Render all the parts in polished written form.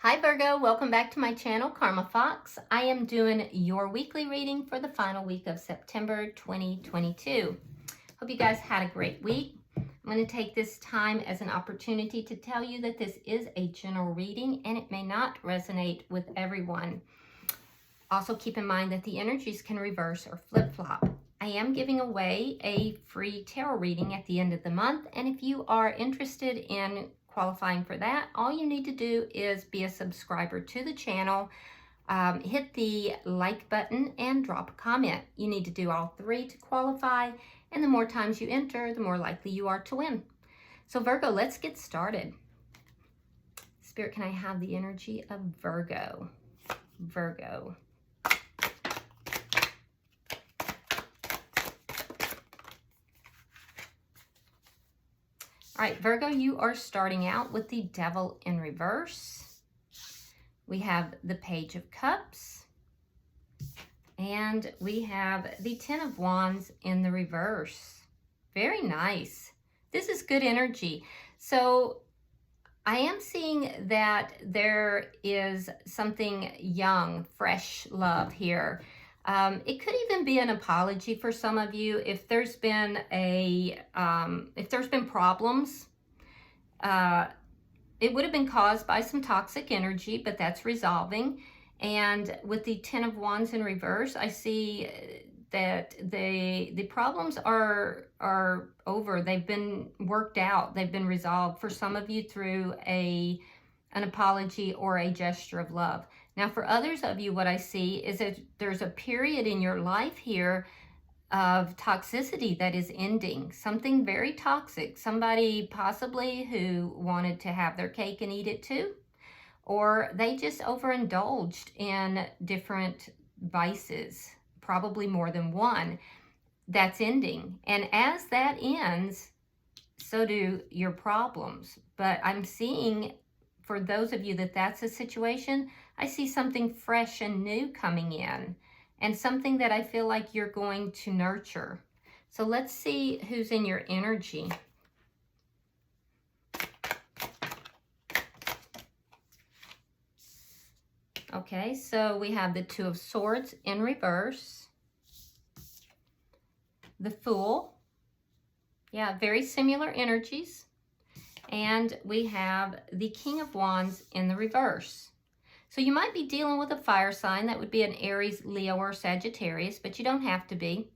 Hi Virgo, welcome back to my channel, Karma Fox. I am doing your weekly reading for the final week of September 2022. Hope you guys had a great week. I'm going to take this time as an opportunity to tell you that this is a general reading and it may not resonate with everyone. Also keep in mind that the energies can reverse or flip-flop. I am giving away a free tarot reading at the end of the month, and if you are interested in qualifying for that, all you need to do is be a subscriber to the channel, hit the like button, and drop a comment. You need to do all three to qualify, and the more times you enter, the more likely you are to win. So Virgo, let's get started. Spirit, can I have the energy of Virgo? Virgo. All right, Virgo, you are starting out with the Devil in reverse. We have the Page of Cups. And we have the Ten of Wands in the reverse. Very nice. This is good energy. So I am seeing that there is something young, fresh love here. It could even be an apology for some of you if there's been problems. It would have been caused by some toxic energy, but that's resolving. And with the Ten of Wands in reverse, I see that the problems are over. They've been worked out. They've been resolved for some of you through an apology or a gesture of love. Now, for others of you, what I see is that there's a period in your life here of toxicity that is ending. Something very toxic. Somebody possibly who wanted to have their cake and eat it too. Or they just overindulged in different vices, probably more than one. That's ending. And as that ends, so do your problems. But I'm seeing, for those of you that's a situation, I see something fresh and new coming in, and something that I feel like you're going to nurture. So let's see who's in your energy. Okay, so we have the Two of Swords in reverse. The Fool. Yeah, very similar energies. And we have the King of Wands in the reverse. So you might be dealing with a fire sign. That would be an Aries, Leo, or Sagittarius, but you don't have to be.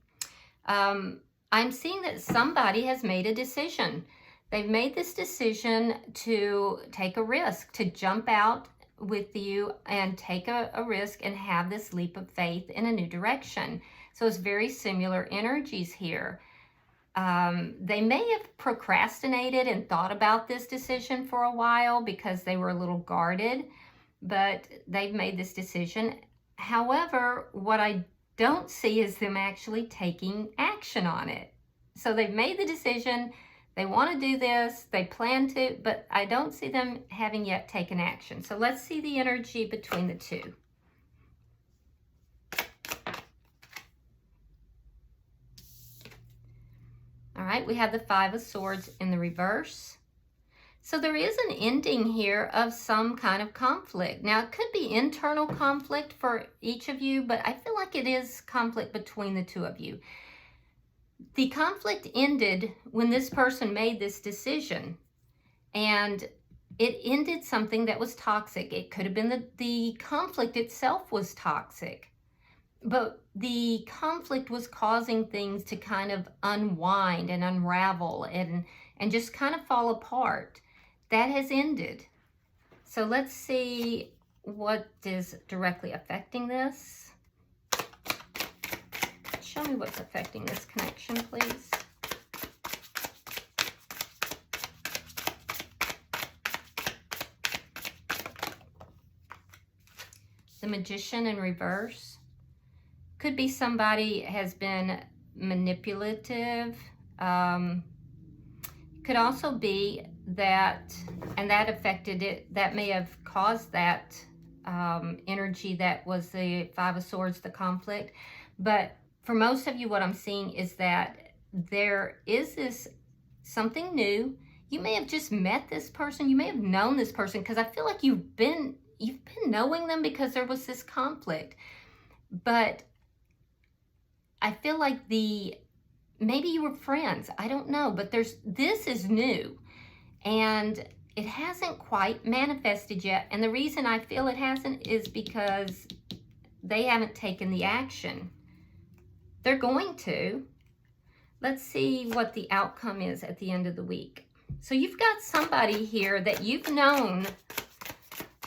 I'm seeing that somebody has made a decision. They've made this decision to take a risk, to jump out with you and take a risk and have this leap of faith in a new direction. So it's very similar energies here. They may have procrastinated and thought about this decision for a while because they were a little guarded, but they've made this decision. However, what I don't see is them actually taking action on it. So they've made the decision, they want to do this, they plan to, but I don't see them having yet taken action. So let's see the energy between the two. All right, we have the Five of Swords in the reverse. So there is an ending here of some kind of conflict. Now, it could be internal conflict for each of you, but I feel like it is conflict between the two of you. The conflict ended when this person made this decision, and it ended something that was toxic. It could have been the conflict itself was toxic, but the conflict was causing things to kind of unwind and unravel and just kind of fall apart. That has ended. So let's see what is directly affecting this. Show me what's affecting this connection, please. The Magician in reverse. Could be somebody has been manipulative. Could also be that, and that affected it, that may have caused that energy that was the Five of Swords, the conflict. But for most of you, what I'm seeing is that there is this something new. You may have just met this person. You may have known this person because I feel like you've been you've been knowing them because there was this conflict. But I feel like maybe you were friends. I don't know. But this is new. And it hasn't quite manifested yet. And the reason I feel it hasn't is because they haven't taken the action. They're going to. Let's see what the outcome is at the end of the week. So you've got somebody here that you've known,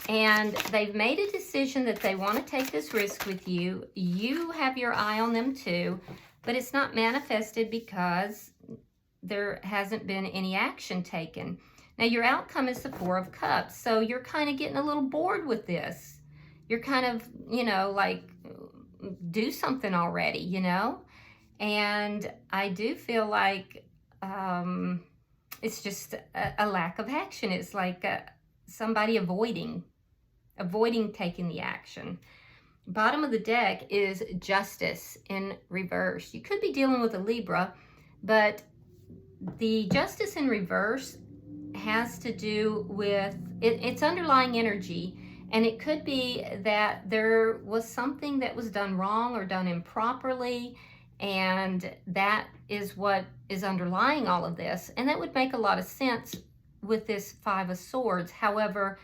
and they've made a decision that they want to take this risk with you. You have your eye on them too, but it's not manifested because there hasn't been any action taken. Now your outcome is the Four of Cups. So you're kind of getting a little bored with this. You're kind of, you know, like, do something already, you know? And I do feel like it's just a lack of action. It's like somebody avoiding taking the action. Bottom of the deck is Justice in reverse. You could be dealing with a Libra, but the Justice in reverse has to do with it's underlying energy. And it could be that there was something that was done wrong or done improperly. And that is what is underlying all of this. And that would make a lot of sense with this Five of Swords. However,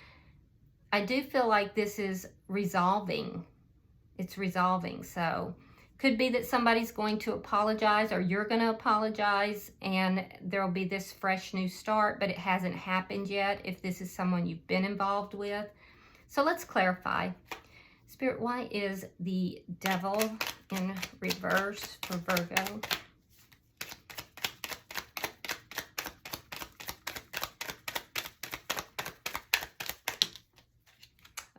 I do feel like this is resolving. It's resolving. So could be that somebody's going to apologize, or you're going to apologize, and there'll be this fresh new start, but it hasn't happened yet if this is someone you've been involved with. So let's clarify. Spirit, why is the Devil in reverse for Virgo?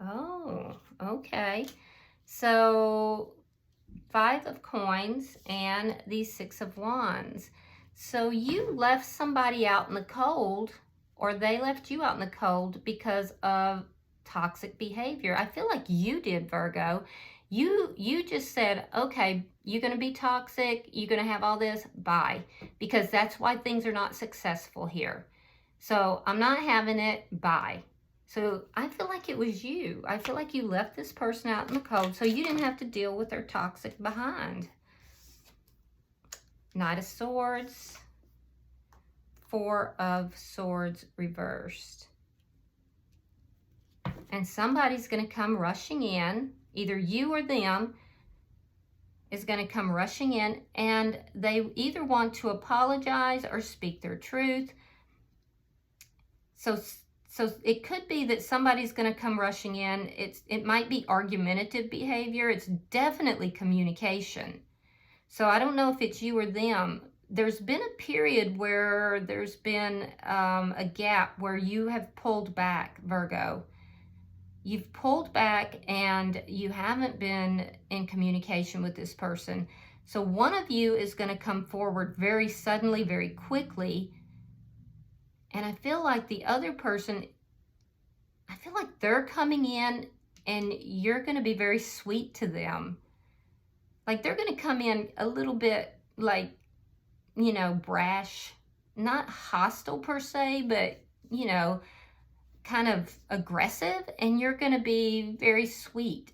Oh, okay. So 5 of Coins and the 6 of Wands. So you left somebody out in the cold, or they left you out in the cold because of toxic behavior. I feel like you did, Virgo. You just said, okay, you're going to be toxic, you're going to have all this, bye. Because that's why things are not successful here. So I'm not having it, bye. So I feel like it was you. I feel like you left this person out in the cold so you didn't have to deal with their toxic behind. Knight of Swords, 4 of Swords reversed. And somebody's going to come rushing in, either you or them is going to come rushing in, and they either want to apologize or speak their truth. So it could be that somebody's going to come rushing in. It might be argumentative behavior. It's definitely communication. So I don't know if it's you or them. There's been a period where there's been a gap where you have pulled back, Virgo. You've pulled back and you haven't been in communication with this person. So one of you is going to come forward very suddenly, very quickly. And I feel like the other person, I feel like they're coming in and you're going to be very sweet to them. Like they're going to come in a little bit like, you know, brash, not hostile per se, but, you know, kind of aggressive, and you're going to be very sweet,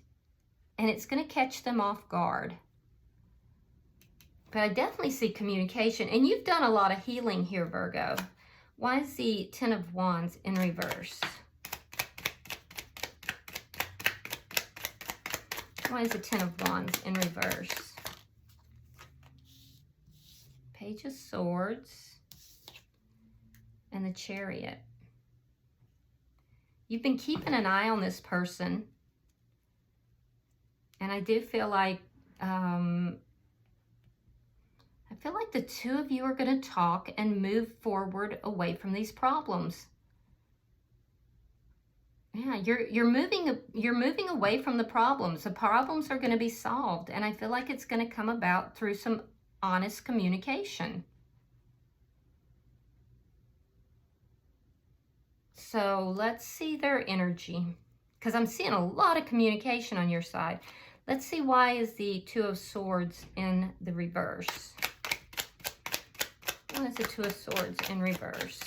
and it's going to catch them off guard. But I definitely see communication, and you've done a lot of healing here, Virgo. Why is the 10 of Wands in reverse? Why is the 10 of Wands in reverse? Page of Swords and the Chariot. You've been keeping an eye on this person. And I do feel like, I feel like the two of you are going to talk and move forward away from these problems. Yeah, you're moving away from the problems. The problems are going to be solved. And I feel like it's going to come about through some honest communication. So let's see their energy, because I'm seeing a lot of communication on your side. Let's see, why is the 2 of Swords in the reverse? Why is the 2 of Swords in reverse?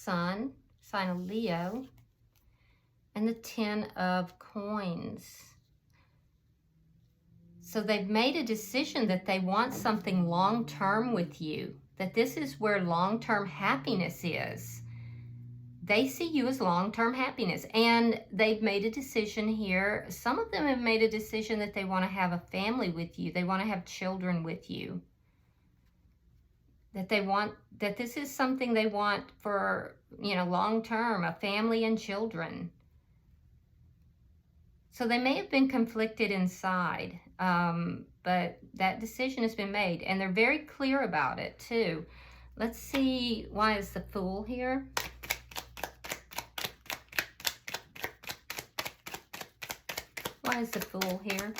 Sun, sign of Leo, and the 10 of Coins. So they've made a decision that they want something long-term with you, that this is where long-term happiness is. They see you as long-term happiness, and they've made a decision here. Some of them have made a decision that they want to have a family with you. They want to have children with you. That they want, that this is something they want for, you know, long-term, a family and children. So they may have been conflicted inside, but that decision has been made, and they're very clear about it too. Let's see, why is the Fool here? Why is the Fool here?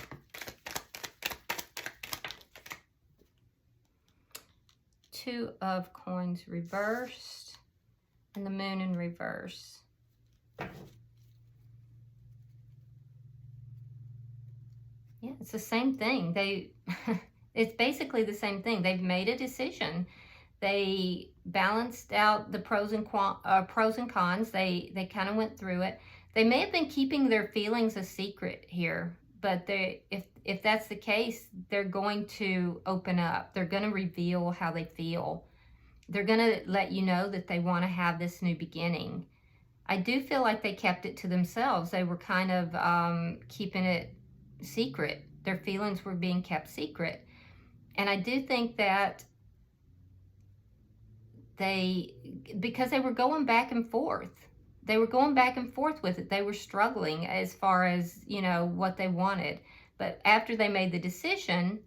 Two of Coins reversed, and the Moon in reverse. Yeah, it's the same thing. It's basically the same thing. They've made a decision. They balanced out the pros and cons. They kind of went through it. They may have been keeping their feelings a secret here, but if that's the case, they're going to open up. They're going to reveal how they feel. They're going to let you know that they want to have this new beginning. I do feel like they kept it to themselves. They were kind of keeping it secret. Their feelings were being kept secret. And I do think that because they were going back and forth. They were going back and forth with it. They were struggling as far as, you know, what they wanted. But after they made the decision,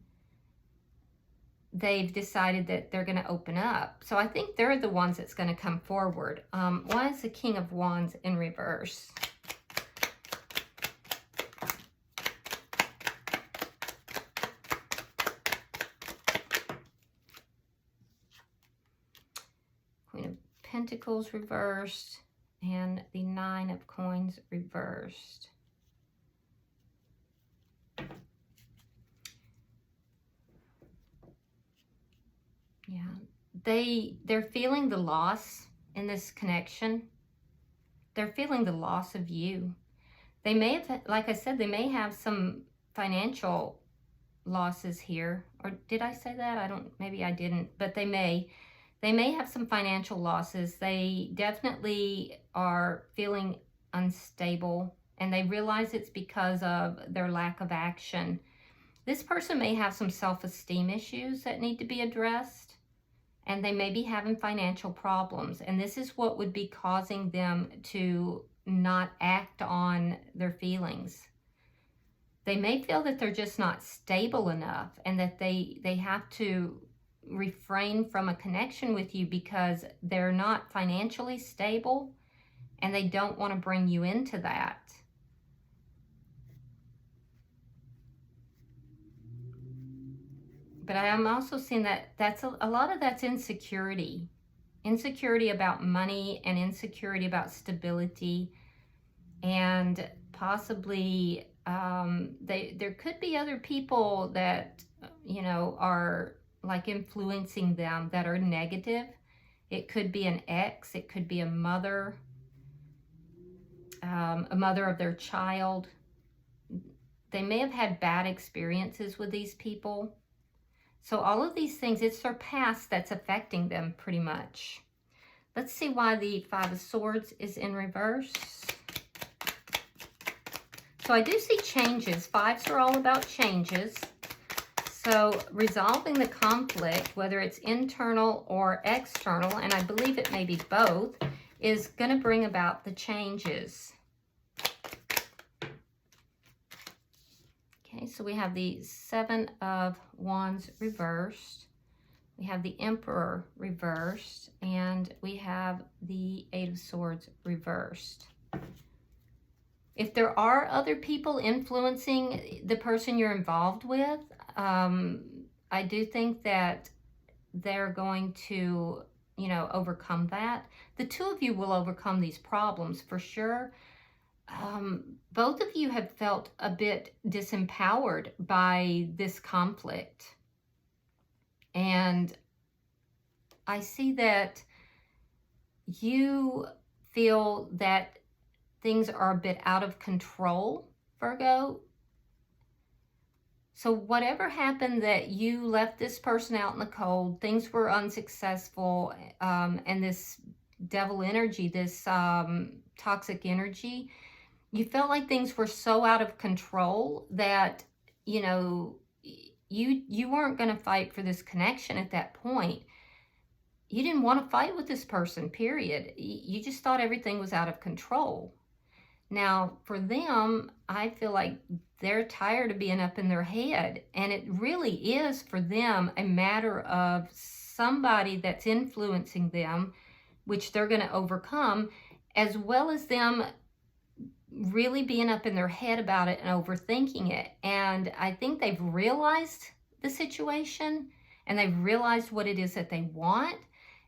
they've decided that they're going to open up. So I think they're the ones that's going to come forward. Why is the King of Wands in reverse? Queen of Pentacles reversed, and the Nine of Coins reversed. Yeah, they're feeling the loss in this connection. They're feeling the loss of you. They may have, like I said, they may have some financial losses here. Or did I say that? Maybe I didn't, but they may. They may have some financial losses. They definitely are feeling unstable, and they realize it's because of their lack of action. This person may have some self-esteem issues that need to be addressed, and they may be having financial problems. And this is what would be causing them to not act on their feelings. They may feel that they're just not stable enough, and that they have to refrain from a connection with you because they're not financially stable, and they don't want to bring you into that. But I am also seeing that that's a lot of that's insecurity. Insecurity about money, and insecurity about stability, and possibly there could be other people that, you know, are like influencing them that are negative. It could be an ex, it could be a mother of their child. They may have had bad experiences with these people. So all of these things, it's their past that's affecting them pretty much. Let's see why the Five of Swords is in reverse. So I do see changes. Fives are all about changes. So resolving the conflict, whether it's internal or external, and I believe it may be both, is going to bring about the changes. Okay, so we have the Seven of Wands reversed. We have the Emperor reversed, and we have the Eight of Swords reversed. If there are other people influencing the person you're involved with, I do think that they're going to, you know, overcome that. The two of you will overcome these problems for sure. Both of you have felt a bit disempowered by this conflict. And I see that you feel that things are a bit out of control, Virgo. So whatever happened that you left this person out in the cold, things were unsuccessful, and this devil energy, this toxic energy, you felt like things were so out of control that, you know, you weren't going to fight for this connection at that point. You didn't want to fight with this person, period. You just thought everything was out of control. Now, for them, I feel like they're tired of being up in their head. And it really is, for them, a matter of somebody that's influencing them, which they're going to overcome, as well as them really being up in their head about it and overthinking it. And I think they've realized the situation, and they've realized what it is that they want.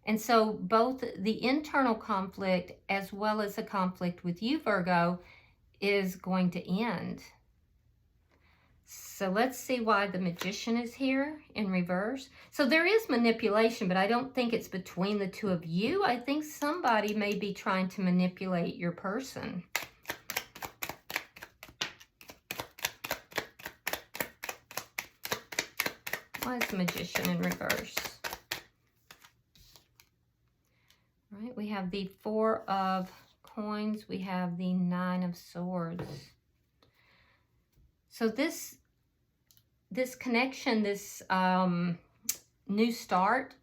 And so both the internal conflict as well as the conflict with you, Virgo, is going to end. So let's see why the Magician is here in reverse. So there is manipulation, but I don't think it's between the two of you. I think somebody may be trying to manipulate your person. Why is the Magician in reverse? All right, we have the Four of Coins. We have the Nine of Swords. So this connection, this new start,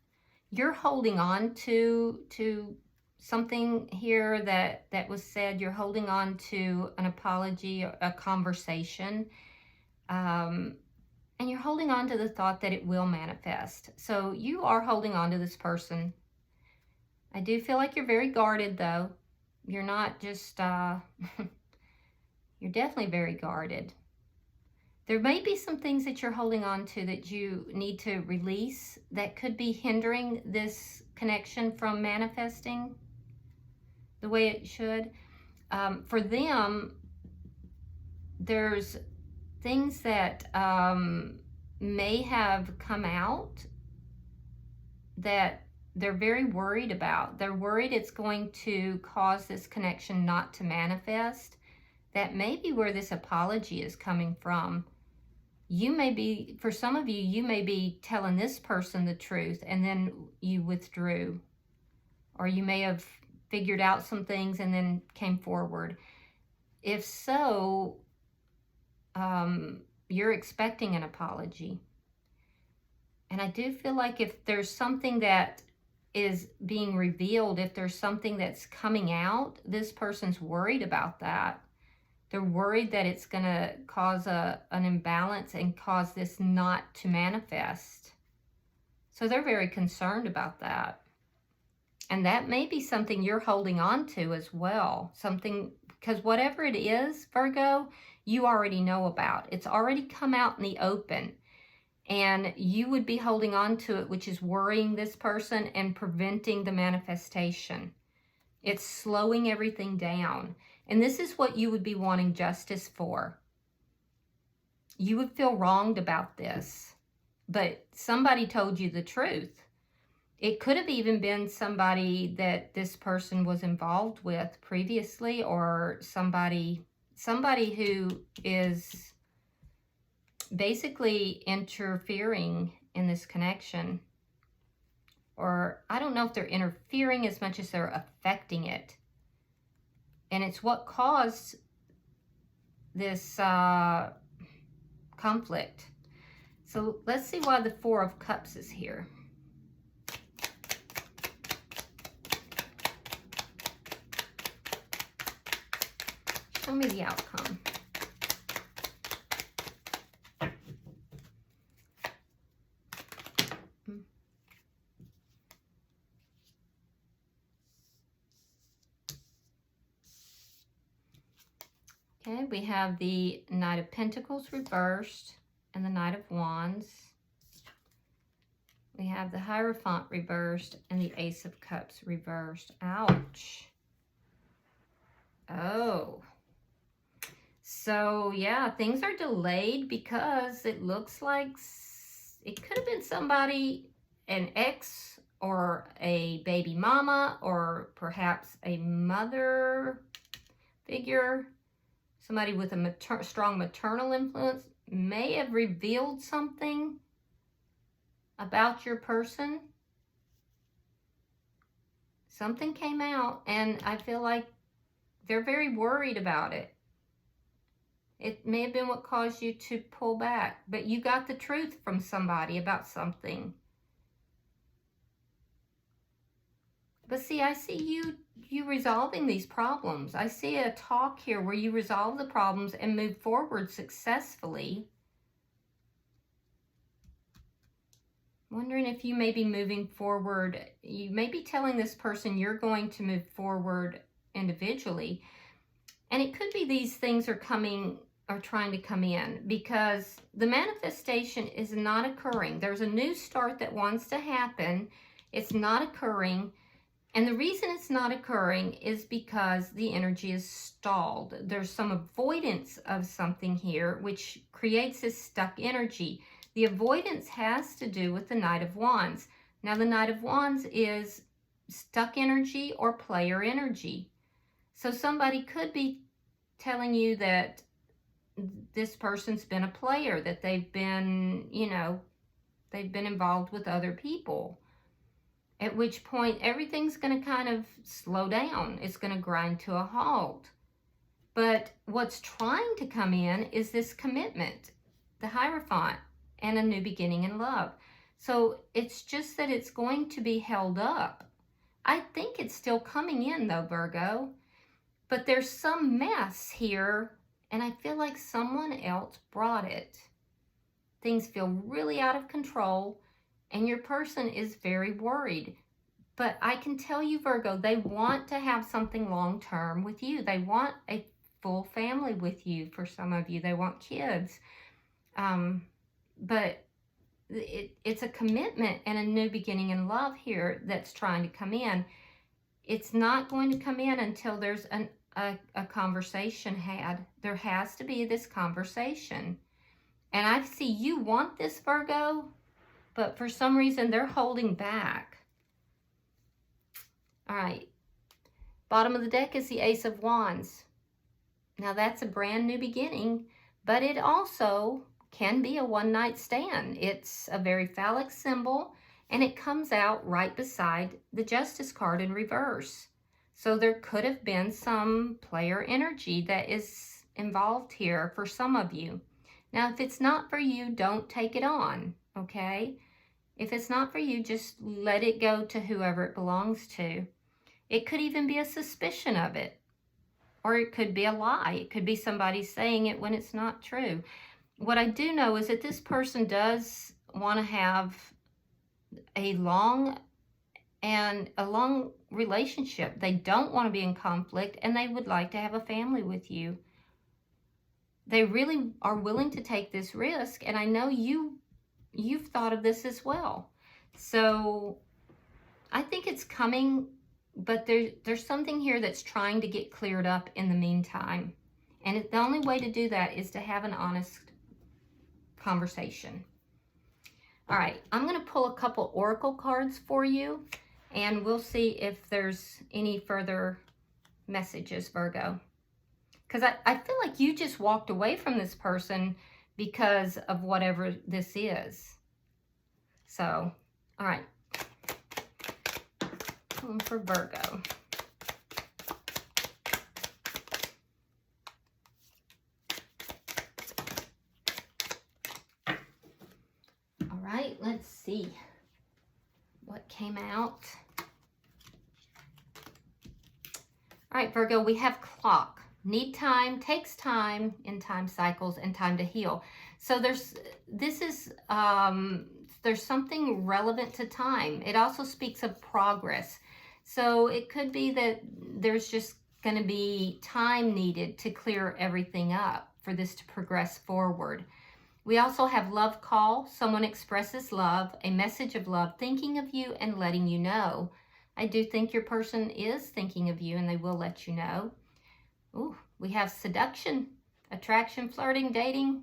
you're holding on to something here that was said. You're holding on to an apology, a conversation. And you're holding on to the thought that it will manifest. So you are holding on to this person. I do feel like you're very guarded, though. You're not just, you're definitely very guarded. There may be some things that you're holding on to that you need to release that could be hindering this connection from manifesting the way it should. For them, there's things that may have come out that they're very worried about. They're worried it's going to cause this connection not to manifest. That may be where this apology is coming from. You may be, for some of you, you may be telling this person the truth and then you withdrew. Or you may have figured out some things and then came forward. If so, you're expecting an apology. And I do feel like if there's something that is being revealed, if there's something that's coming out, this person's worried about that. They're worried that it's going to cause an imbalance and cause this not to manifest. So they're very concerned about that. And that may be something you're holding on to as well. Something, because whatever it is, Virgo, you already know about. It's already come out in the open. And you would be holding on to it, which is worrying this person and preventing the manifestation. It's slowing everything down. And this is what you would be wanting justice for. You would feel wronged about this, but somebody told you the truth. It could have even been somebody that this person was involved with previously, or somebody who is basically interfering in this connection. Or I don't know if they're interfering as much as they're affecting it. And it's what caused this conflict. So let's see why the Four of Cups is here. Show me the outcome. Okay, we have the Knight of Pentacles reversed and the Knight of Wands. We have the Hierophant reversed and the Ace of Cups reversed. Ouch. Oh. So, yeah, things are delayed because it looks like it could have been somebody, an ex or a baby mama, or perhaps a mother figure, somebody with a strong maternal influence, may have revealed something about your person. Something came out, and I feel like they're very worried about it. It may have been what caused you to pull back, but you got the truth from somebody about something. But see, I see you resolving these problems. I see a talk here where you resolve the problems and move forward successfully. Wondering if you may be moving forward. You may be telling this person you're going to move forward individually. And it could be these things are trying to come in, because the manifestation is not occurring. There's a new start that wants to happen. It's not occurring. And the reason it's not occurring is because the energy is stalled. There's some avoidance of something here, which creates this stuck energy. The avoidance has to do with the Knight of Wands. Now, the Knight of Wands is stuck energy or player energy. So somebody could be telling you that this person's been a player, that they've been, they've been involved with other people. At which point, everything's going to kind of slow down. It's going to grind to a halt. But what's trying to come in is this commitment, the Hierophant, and a new beginning in love. So it's just that it's going to be held up. I think it's still coming in though, Virgo. But there's some mess here, and I feel like someone else brought it. Things feel really out of control, and your person is very worried. But I can tell you, Virgo, they want to have something long-term with you. They want a full family with you. For some of you, they want kids. But it's a commitment and a new beginning in love here that's trying to come in. It's not going to come in until there's a conversation had. There has to be this conversation. And I see you want this, Virgo, but for some reason they're holding back. All right. Bottom of the deck is the Ace of Wands. Now that's a brand new beginning, but it also can be a one-night stand. It's a very phallic symbol, and it comes out right beside the Justice card in reverse. So there could have been some player energy that is involved here for some of you. Now, if it's not for you, don't take it on, okay? If it's not for you, just let it go to whoever it belongs to. It could even be a suspicion of it, or it could be a lie. It could be somebody saying it when it's not true. What I do know is that this person does want to have a long relationship. They don't want to be in conflict, and they would like to have a family with you. They really are willing to take this risk, and I know you've thought of this as well. So I think it's coming, but there's something here that's trying to get cleared up in the meantime. And the only way to do that is to have an honest conversation. All right, I'm going to pull a couple oracle cards for you, and we'll see if there's any further messages, Virgo. Because I feel like you just walked away from this person because of whatever this is. So, all right. Pulling for Virgo. All right, let's see what came out. All right, Virgo, we have clock. Need time, takes time in time cycles, and time to heal. So there's something relevant to time. It also speaks of progress. So it could be that there's just going to be time needed to clear everything up for this to progress forward. We also have love call. Someone expresses love, a message of love, thinking of you and letting you know. I do think your person is thinking of you, and they will let you know. Ooh, we have seduction, attraction, flirting, dating,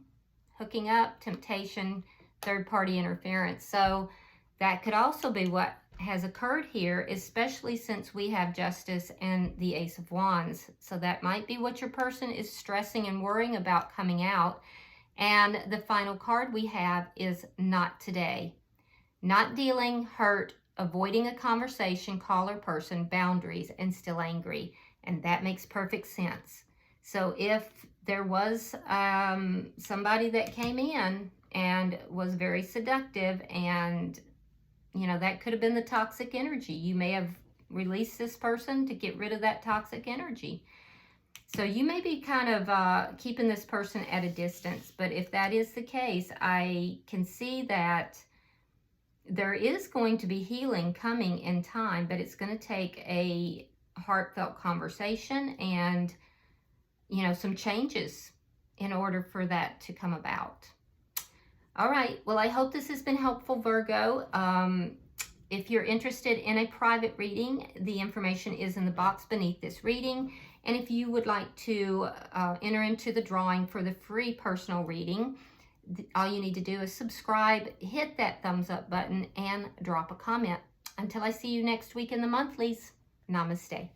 hooking up, temptation, third-party interference. So that could also be what has occurred here, especially since we have Justice and the Ace of Wands. So that might be what your person is stressing and worrying about coming out. And the final card we have is Not Today. Not dealing, hurt, avoiding a conversation, call or person, boundaries, and still angry. And that makes perfect sense. So if there was somebody that came in and was very seductive, and that could have been the toxic energy. You may have released this person to get rid of that toxic energy. So you may be kind of keeping this person at a distance. But if that is the case, I can see that there is going to be healing coming in time, but it's going to take a heartfelt conversation and, some changes in order for that to come about. All right. Well, I hope this has been helpful, Virgo. If you're interested in a private reading, the information is in the box beneath this reading. And if you would like to enter into the drawing for the free personal reading, all you need to do is subscribe, hit that thumbs up button, and drop a comment. Until I see you next week in the monthlies, namaste.